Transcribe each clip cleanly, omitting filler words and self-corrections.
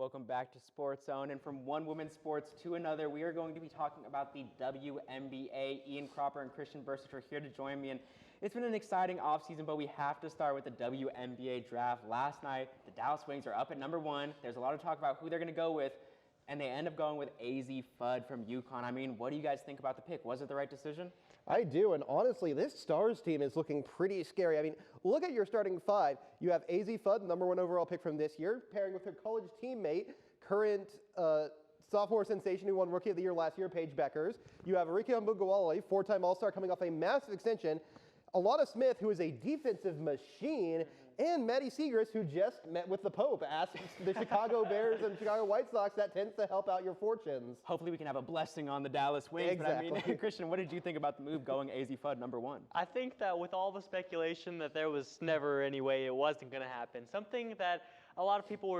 Welcome back to SportsZone. And from one women's sports to another, we are going to be talking about the WNBA. Ian Cropper and Christian Bersuch are here to join me. And it's been an exciting offseason, but we have to start with the WNBA draft. Last night, the Dallas Wings are up at number 1. There's a lot of talk about who they're going to go with, and they end up going with AZ Fudd from UConn. I mean, what do you guys think about the pick? Was it the right decision? I do, and honestly, this Stars team is looking pretty scary. I mean, look at your starting 5. You have AZ Fudd, number 1 overall pick from this year, pairing with her college teammate, current sophomore sensation who won Rookie of the Year last year, Paige Beckers. You have Arike Mbugawale, 4-time All-Star coming off a massive extension. Alana Smith, who is a defensive machine, and Maddie Segrist, who just met with the Pope, asked the Chicago Bears and Chicago White Sox. That tends to help out your fortunes. Hopefully we can have a blessing on the Dallas Wings. Exactly. But I mean, Christian, what did you think about the move going AZ Fudd number 1? I think that with all the speculation that there was never any way it wasn't going to happen, something that a lot of people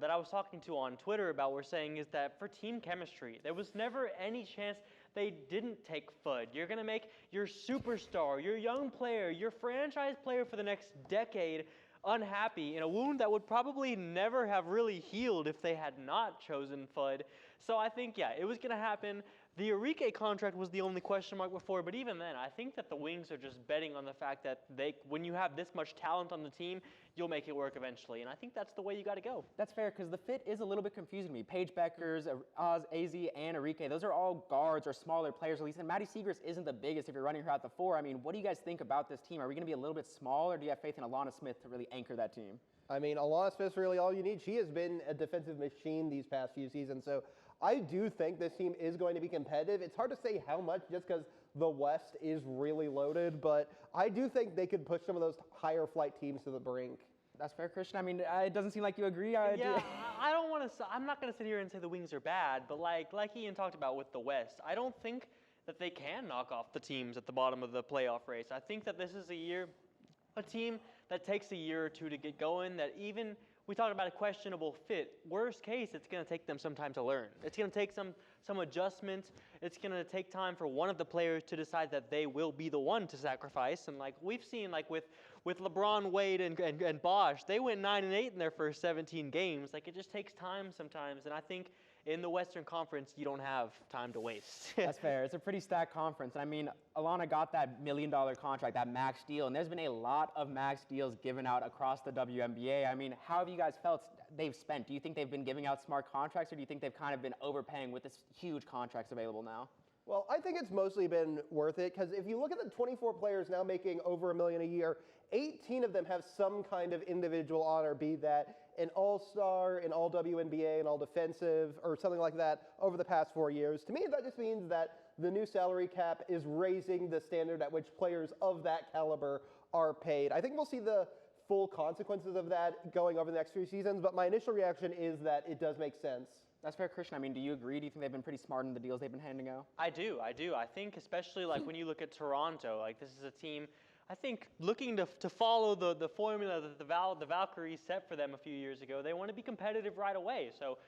that I was talking to on Twitter about were saying is that for team chemistry, there was never any chance they didn't take Fudd. You're going to make your superstar, your young player, your franchise player for the next decade unhappy in a wound that would probably never have really healed if they had not chosen Fudd. So I think, yeah, it was going to happen. The Arike contract was the only question mark before, but even then, I think that the Wings are just betting on the fact that when you have this much talent on the team, you'll make it work eventually, and I think that's the way you got to go. That's fair, because the fit is a little bit confusing to me. Paige Beckers, AZ, and Arike, those are all guards or smaller players at least, and Maddie Segrist isn't the biggest if you're running her out the 4. I mean, what do you guys think about this team? Are we going to be a little bit small, or do you have faith in Alana Smith to really anchor that team? I mean, Alana Smith's really all you need. She has been a defensive machine these past few seasons, so I do think this team is going to be competitive. It's hard to say how much just because the West is really loaded, but I do think they could push some of those higher flight teams to the brink. That's fair, Christian. I mean, it doesn't seem like you agree. I don't want to. I'm not going to sit here and say the Wings are bad, but like Ian talked about with the West, I don't think that they can knock off the teams at the bottom of the playoff race. I think that this is a team that takes a year or two to get going, that even we talked about a questionable fit. Worst case, it's going to take them some time to learn. It's going to take some adjustment. It's going to take time for one of the players to decide that they will be the one to sacrifice. And like we've seen, like with LeBron, Wade, and Bosh, they went 9-8 in their first 17 games. Like it just takes time sometimes. And I think in the Western Conference, you don't have time to waste. That's fair. It's a pretty stacked conference. And I mean, Alana got that $1 million contract, that max deal, and there's been a lot of max deals given out across the WNBA. I mean, how have you guys felt they've spent? Do you think they've been giving out smart contracts, or do you think they've kind of been overpaying with this huge contracts available now? Well, I think it's mostly been worth it because if you look at the 24 players now making over $1 million a year, 18 of them have some kind of individual honor, be that an all-star, an all-WNBA, an all-defensive, or something like that over the past 4 years. To me, that just means that the new salary cap is raising the standard at which players of that caliber are paid. I think we'll see the full consequences of that going over the next few seasons, but my initial reaction is that it does make sense. That's fair, Christian. I mean, do you agree? Do you think they've been pretty smart in the deals they've been handing out? I do. I think especially like when you look at Toronto, like this is a team, I think looking to follow the formula that the Valkyries set for them a few years ago. They want to be competitive right away. So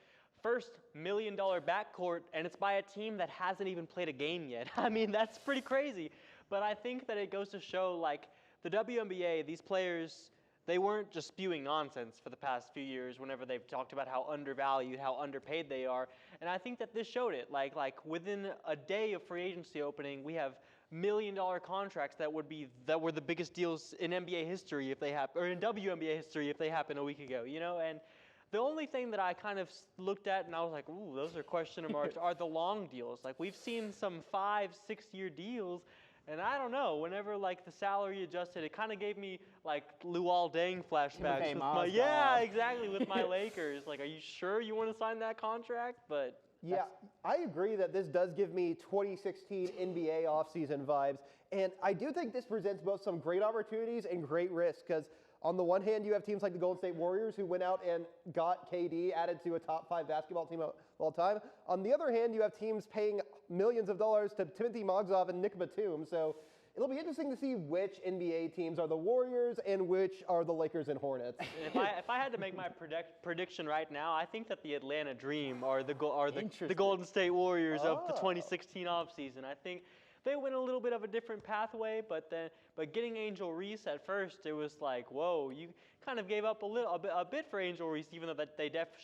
first $1 million backcourt, and it's by a team that hasn't even played a game yet. I mean, that's pretty crazy. But I think that it goes to show like the WNBA, these players, they weren't just spewing nonsense for the past few years whenever they've talked about how undervalued, how underpaid they are. And I think that this showed it. Like within a day of free agency opening, we have $1 million contracts that were the biggest deals in NBA history if they happen, or in WNBA history if they happened a week ago, you know? And the only thing that I kind of looked at and I was like, ooh, those are question marks, are the long deals. Like we've seen some 5-6 year deals. And I don't know, whenever like the salary adjusted, it kind of gave me like Luol Deng flashbacks. Yeah, exactly, with my Lakers. Like, are you sure you want to sign that contract? But yeah, I agree that this does give me 2016 NBA offseason vibes. And I do think this presents both some great opportunities and great risks because on the one hand, you have teams like the Golden State Warriors who went out and got KD added to a top 5 basketball team of all time. On the other hand, you have teams paying millions of dollars to Timothy Mozgov and Nick Batum. So it'll be interesting to see which NBA teams are the Warriors and which are the Lakers and Hornets. If I had to make my prediction right now, I think that the Atlanta Dream are the Golden State Warriors of the 2016 offseason. I think they went a little bit of a different pathway, but getting Angel Reese at first, it was like, whoa, kind of gave up a bit for Angel Reese, even though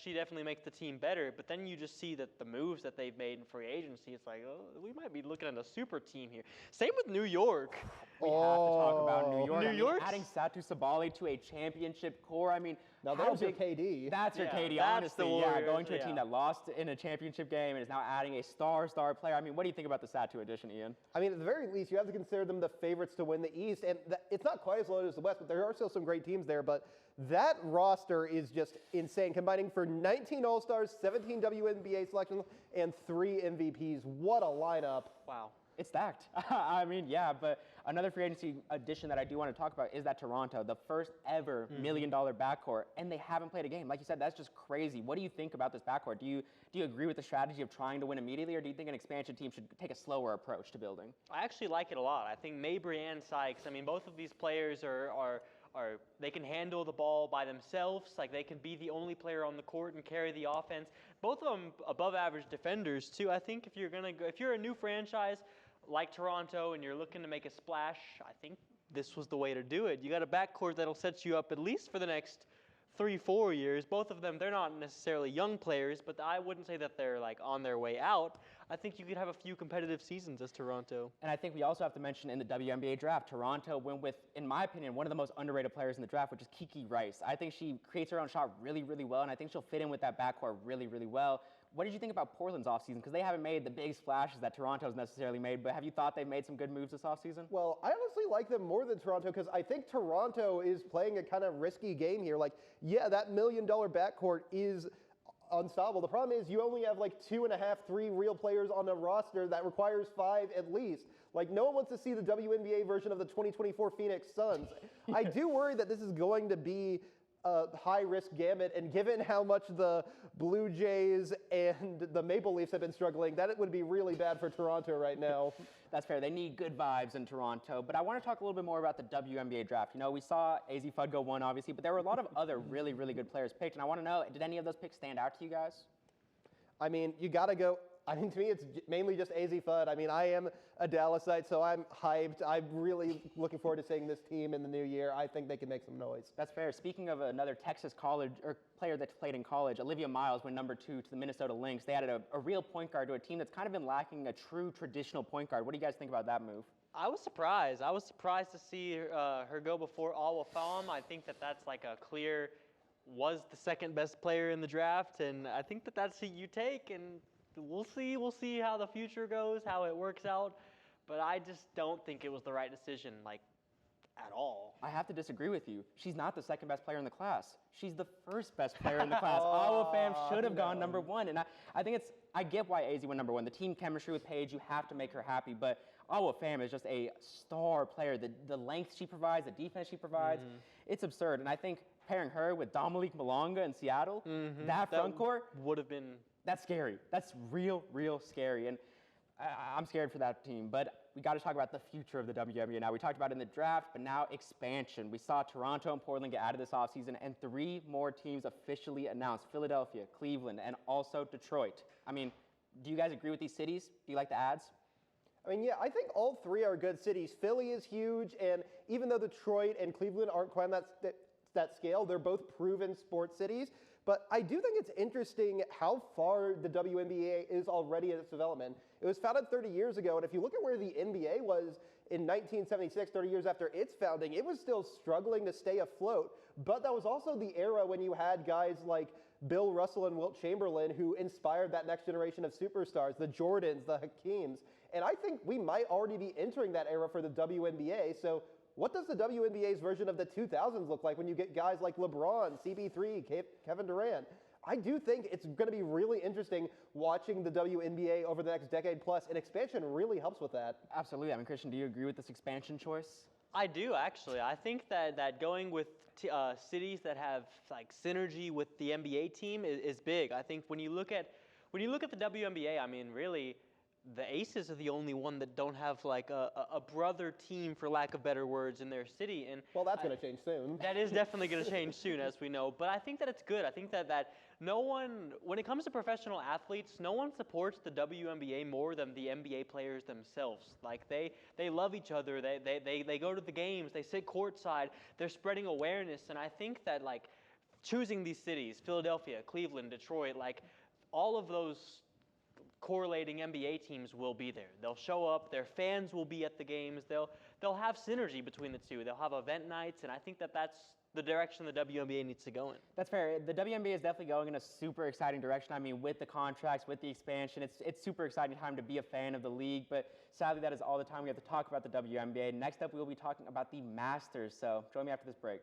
she definitely makes the team better. But then you just see that the moves that they've made in free agency, it's like, oh, we might be looking at a super team here. Same with New York. We have to talk about New York. New York? Adding Satu Sabali to a championship core. I mean, now there's your KD. That's your KD, that's honestly. the Warriors, Going to a team that lost in a championship game and is now adding a star player. I mean, what do you think about the Satu addition, Ian? I mean, at the very least, you have to consider them the favorites to win the East. And it's not quite as loaded as the West, but there are still some great teams there. But that roster is just insane, combining for 19 All-Stars, 17 WNBA selections, and 3 MVPs. What a lineup. Wow. It's stacked. I mean, yeah, but another free agency addition that I do want to talk about is that Toronto, the first ever $1 million backcourt, and they haven't played a game. Like you said, that's just crazy. What do you think about this backcourt? Do you agree with the strategy of trying to win immediately, or do you think an expansion team should take a slower approach to building? I actually like it a lot. I think Mabry and Sykes, I mean, both of these players are they can handle the ball by themselves. Like, they can be the only player on the court and carry the offense. Both of them above average defenders too. I think if you're a new franchise like Toronto and you're looking to make a splash, I think this was the way to do it. You got a backcourt that'll set you up at least for the next 3-4 years. Both of them, they're not necessarily young players, but I wouldn't say that they're like on their way out. I think you could have a few competitive seasons as Toronto. And I think we also have to mention in the WNBA draft, Toronto went with, in my opinion, one of the most underrated players in the draft, which is Kiki Rice. I think she creates her own shot really, really well, and I think she'll fit in with that backcourt really, really well. What did you think about Portland's offseason? Because they haven't made the big splashes that Toronto's necessarily made, but have you thought they've made some good moves this offseason? Well, I honestly like them more than Toronto because I think Toronto is playing a kind of risky game here. Like, yeah, that $1 million backcourt is unstoppable. The problem is you only have like 2.5, 3 real players on a roster that requires 5 at least. Like, no one wants to see the WNBA version of the 2024 Phoenix Suns. I do worry that this is going to be a high-risk gamut, and given how much the Blue Jays and the Maple Leafs have been struggling, that it would be really bad for Toronto right now. That's fair. They need good vibes in Toronto. But I want to talk a little bit more about the WNBA draft. You know, we saw AZ Fudd go 1, obviously, but there were a lot of other really, really good players picked, and I want to know, did any of those picks stand out to you guys? I mean, you got to go. I mean, to me, it's mainly just AZ Fudd. I mean, I am a Dallasite, so I'm hyped. I'm really looking forward to seeing this team in the new year. I think they can make some noise. That's fair. Speaking of another Texas college or player that's played in college, Olivia Miles went number 2 to the Minnesota Lynx. They added a real point guard to a team that's kind of been lacking a true traditional point guard. What do you guys think about that move? I was surprised. I was surprised to see her go before Alwa Fam. I think that's like a clear, was the second best player in the draft, and I think that's who you take, and we'll see how the future goes, how it works out, but I just don't think it was the right decision, like, at all. I have to disagree with you. She's not the second best player in the class. She's the first best player in the class. Alwa Fam should have gone number 1, and I think I get why AZ went number 1. The team chemistry with Paige, you have to make her happy, but Alwa Fam is just a star player. The length she provides, the defense she provides, it's absurd, and I think pairing her with Dominique Malonga in Seattle, that front court would have been. That's scary. That's real, real scary. And I'm scared for that team. But we got to talk about the future of the WNBA now. We talked about it in the draft, but now expansion. We saw Toronto and Portland get added this offseason, and 3 more teams officially announced: Philadelphia, Cleveland, and also Detroit. I mean, do you guys agree with these cities? Do you like the ads? I mean, yeah, I think all 3 are good cities. Philly is huge, and even though Detroit and Cleveland aren't quite on that scale, they're both proven sports cities. But I do think it's interesting how far the WNBA is already in its development. It was founded 30 years ago, and if you look at where the NBA was in 1976, 30 years after its founding, it was still struggling to stay afloat. But that was also the era when you had guys like Bill Russell and Wilt Chamberlain who inspired that next generation of superstars, the Jordans, the Hakeems. And I think we might already be entering that era for the WNBA. So what does the WNBA's version of the 2000s look like when you get guys like LeBron, CP3, Kevin Durant? I do think it's going to be really interesting watching the WNBA over the next decade plus, and expansion really helps with that. Absolutely. I mean, Christian, do you agree with this expansion choice? I do, actually. I think that going with cities that have like synergy with the NBA team is big. I think when you look at the WNBA, I mean, really, the Aces are the only one that don't have like a brother team, for lack of better words, in their city. And Well, that's going to change soon. that is definitely going to change soon, as we know. But I think that it's good. I think that no one, when it comes to professional athletes, no one supports the WNBA more than the NBA players themselves. Like they love each other. They go to the games. They sit courtside. They're spreading awareness. And I think that like choosing these cities, Philadelphia, Cleveland, Detroit, like all of those correlating NBA teams will be there. They'll show up. Their fans will be at the games. They'll have synergy between the two. They'll have event nights, and I think that that's the direction the WNBA needs to go in. That's fair. The WNBA is definitely going in a super exciting direction. I mean, with the contracts, with the expansion, it's super exciting time to be a fan of the league. But sadly, that is all the time we have to talk about the WNBA. Next up, we will be talking about the Masters. So join me after this break.